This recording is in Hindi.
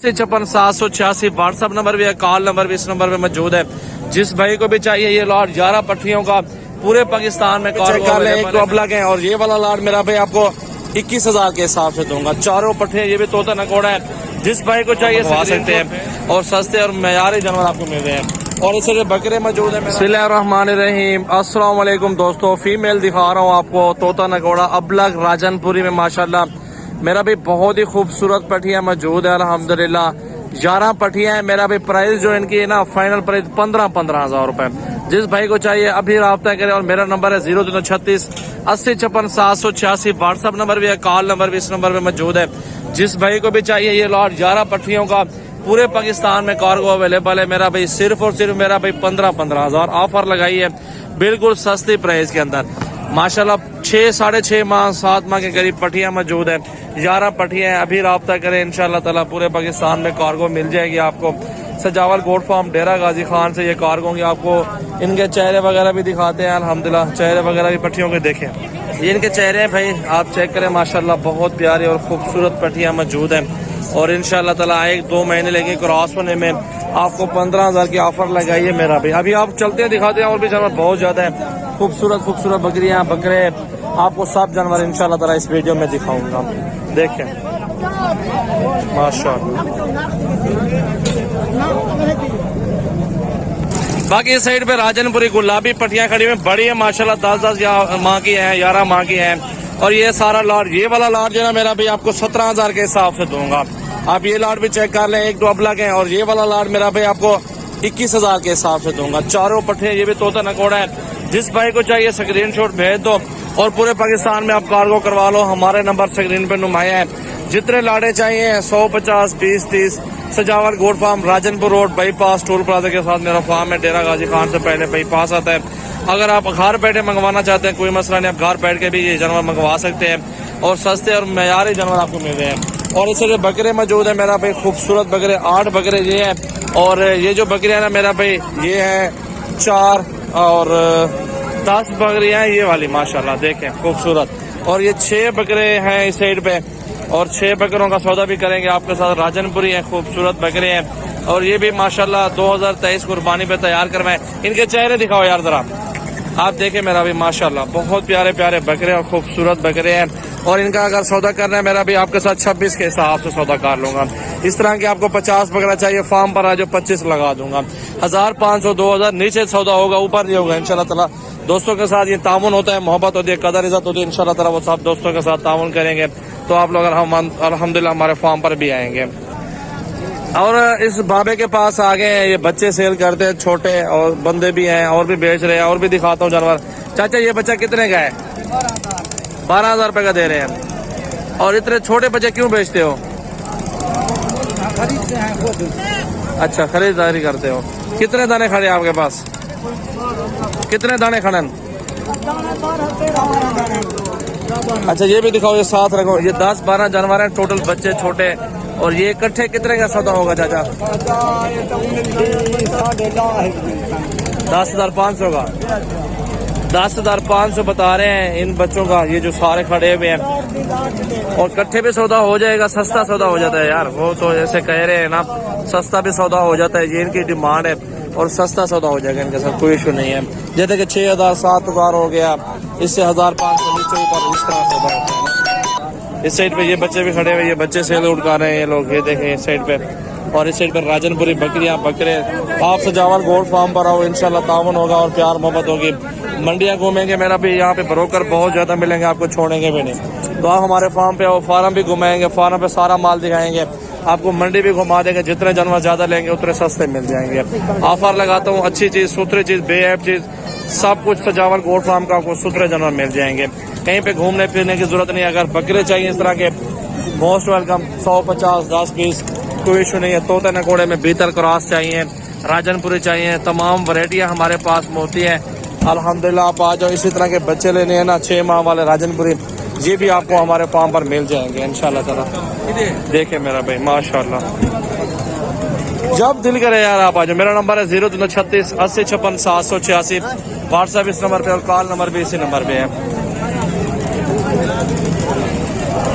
56 व्हाट्सएप नंबर भी है, कॉल नंबर भी इस नंबर पे मौजूद है। जिस भाई को भी चाहिए ये लॉट 11 पटरियों का पूरे पाकिस्तान में चेक कर ले। एक तो अब लगे और ये वाला लॉट मेरा भाई आपको 21,000 के हिसाब से दूंगा। चारों पटरियां ये भी तोता नकोड़ा है, जिस भाई को चाहिए मंगवा सकते हैं और सस्ते और मयारी जानवर आपको मिल रहे हैं। और इससे बकरे मौजूद है। बिस्मिल्लाहिर्रहमानिर्रहीम, अस्सलाम वालेकुम दोस्तों। फीमेल दिखा रहा हूँ आपको, तोता नकोड़ा अबलग राजनपुरी में माशाल्लाह मेरा भी बहुत ही खूबसूरत पटियां मौजूद है अल्हम्दुलिल्लाह। 11 पटियां है। मेरा भी प्राइस जो इनकी है ना, फाइनल प्राइस 15,000 रुपए। जिस भाई को चाहिए अभी राब्ता करें और मेरा नंबर है 0336 80 56 786। व्हाट्सएप नंबर भी है, कॉल नंबर भी इस नंबर पे मौजूद है। जिस भाई को भी चाहिए ये लॉट 11 पटरियों का पूरे पाकिस्तान में कार्गो अवेलेबल है। मेरा भाई सिर्फ और सिर्फ मेरा भाई 15,000 ऑफर लगाई है, बिल्कुल सस्ती प्राइस के अंदर माशाल्लाह। 6 साढ़े 6 माह 7 माह के करीब पटियां मौजूद है। 11 पटियां हैं। अभी राब्ता करें, इंशाल्लाह ताला पूरे पाकिस्तान में कार्गो मिल जाएगी आपको। सजावल गोट फार्म डेरा गाजी खान से ये कार्गो होंगे। आपको इनके चेहरे वगैरह भी दिखाते हैं अल्हम्दुलिल्लाह। चेहरे वगैरह भी पटियों के देखें, ये इनके चेहरे हैं भाई, आप चेक करें माशाल्लाह। बहुत प्यारी और खूबसूरत पटियां मौजूद हैं और इंशाल्लाह ताला 1-2 महीने लेंगे क्रॉस होने में। आपको 15,000 की ऑफर लगाई है मेरा भाई। अभी आप चलते हैं, दिखाते हैं और भी जानवर बहुत ज्यादा है। खूबसूरत खूबसूरत बकरियां, बकरे, आपको सब जानवर इंशाल्लाह ताला इस वीडियो में दिखाऊंगा। देखें माशाल्लाह। बाकी इस साइड पे राजनपुरी गुलाबी पटियां खड़ी हुई बड़ी है माशाल्लाह। 10-10 माह की है, 11 माह की है। और ये सारा लॉट, ये वाला लॉट जो है मेरा भी आपको 17,000 के हिसाब से दूंगा। आप ये लॉट भी चेक कर लें, 1-2 अब लगे हैं। और ये वाला लॉट मेरा भाई आपको 21,000 के हिसाब से दूंगा। चारों पट्टियां ये भी तोता नकोड़ा है। जिस भाई को चाहिए स्क्रीनशॉट भेज दो और पूरे पाकिस्तान में आप कार्गो करवा लो। हमारे नंबर स्क्रीन पे नुमाया है। जितने लाड़े चाहिए 150, 20, 30 Sajawal goat farm Rajanpur road bypass toll plaza के साथ मेरा फार्म है। डेरा गाजी खान से पहले बाईपास आता है। अगर आप घर बैठे मंगवाना चाहते हैं कोई मसला नहीं, आप घर बैठ के भी ये जानवर मंगवा सकते हैं और सस्ते और मयारी जानवर आपको मिल रहे हैं। और इससे जो बकरे मौजूद है मेरा भाई, खूबसूरत बकरे 8 बकरे ये हैं। और ये जो बकरियां है ना मेरा भाई, ये है 4 और 10 बकरियां ये वाली माशाल्लाह देखें खूबसूरत। और ये 6 बकरे हैं इस साइड पे और 6 बकरों का सौदा भी करेंगे आपके साथ। राजनपुरी है, खूबसूरत बकरे हैं और ये भी माशाल्लाह 2023 कुर्बानी पे तैयार करवाए। इनके चेहरे दिखाओ यार जरा, आप देखें मेरा भी माशाल्लाह बहुत प्यारे प्यारे बकरे और खूबसूरत बकरे हैं। और इनका अगर सौदा करना है मेरा भी आपके साथ 26 के हिसाब से सौदा कर लूंगा। इस तरह के आपको 50 बकरा चाहिए फार्म पर आ जाओ, 25 लगा दूंगा। 1,500 2,000 नीचे सौदा होगा, ऊपर नहीं होगा इंशाल्लाह ताला। दोस्तों के साथ ये तामुन होता है, मोहब्बत होती है, कदर इज्जत होती है। इंशाल्लाह ताला वो सब दोस्तों के साथ तामुन करेंगे तो आप लोग अल्हम्दुलिल्लाह हमारे फार्म पर भी आएंगे। और इस बाबे के पास आ गए हैं, ये बच्चे सेल करते हैं छोटे और बंदे भी हैं और भी बेच रहे हैं। और भी दिखाता हूँ जानवर। चाचा ये बच्चा कितने का है? 12,000 रुपए का दे रहे हैं। और इतने छोटे बच्चे क्यों बेचते हो? अच्छा, खरीदारी करते हो। कितने दाने खड़े हैं आपके पास? कितने दाने खड़े? अच्छा ये भी दिखाओ, ये साथ रखो। ये 10-12 जानवर हैं टोटल, बच्चे छोटे। और ये इकट्ठे कितने का सौदा होगा चाचा? 10,500 का। 10,500 बता रहे हैं इन बच्चों का, ये जो सारे खड़े हुए हैं। और इकट्ठे भी सौदा हो जाएगा, सस्ता सौदा हो जाता है यार। वो तो जैसे कह रहे हैं ना, सस्ता भी सौदा हो जाता है, ये इनकी डिमांड है। और सस्ता सौदा हो जाएगा इनके साथ, कोई इशू नहीं है। जैसे कि 6,000 7,000 हो गया, इससे 1,500 नीचे ऊपर इस तरह सौदा होता है। इस साइड पे ये बच्चे भी खड़े हुए, ये बच्चे सेल उठा रहे हैं ये लोग, ये देखें इस साइड पे। और इस साइड पे राजनपुरी बकरियां, बकरे। आप सजावल गोट फार्म पर आओ, इंशाल्लाह तावन होगा और प्यार मोहब्बत होगी। मंडियां घूमेंगे मेरा भी, यहाँ पे ब्रोकर बहुत ज्यादा मिलेंगे, आपको छोड़ेंगे भी नहीं। तो आप हमारे फार्म पे आओ, फार्म भी घुमाएंगे, फार्म पे सारा माल दिखाएंगे आपको, मंडी भी घुमा देंगे। जितने जानवर ज्यादा लेंगे उतने सस्ते मिल जाएंगे। ऑफर लगाता हूँ, अच्छी चीज, सुथरी चीज, बेऐब चीज, सब कुछ सजावल गोट फार्म का आपको सुथरे जानवर मिल जाएंगे। कहीं पे घूमने फिरने की जरूरत नहीं। अगर बकरे चाहिए इस तरह के, मोस्ट वेलकम। 150, 10 पीस, कोई इशू नहीं है। तोते नकोड़े में बीतल क्रॉस चाहिए, राजनपुरी चाहिए, तमाम वैरायटियां हमारे पास होती है अल्हम्दुलिल्लाह। आप आ जाओ। इसी तरह के बच्चे लेने हैं ना, 6 माह वाले राजनपुरी, ये भी आपको हमारे फार्म पर मिल जाएंगे इंशाल्लाह ताला। देखे मेरा भाई माशाल्लाह, जब दिल करे यार आप आ जाओ। मेरा नंबर है 0336 80 56 786। व्हाट्सएप इस नंबर पे और कॉल नंबर भी इसी नंबर पे है।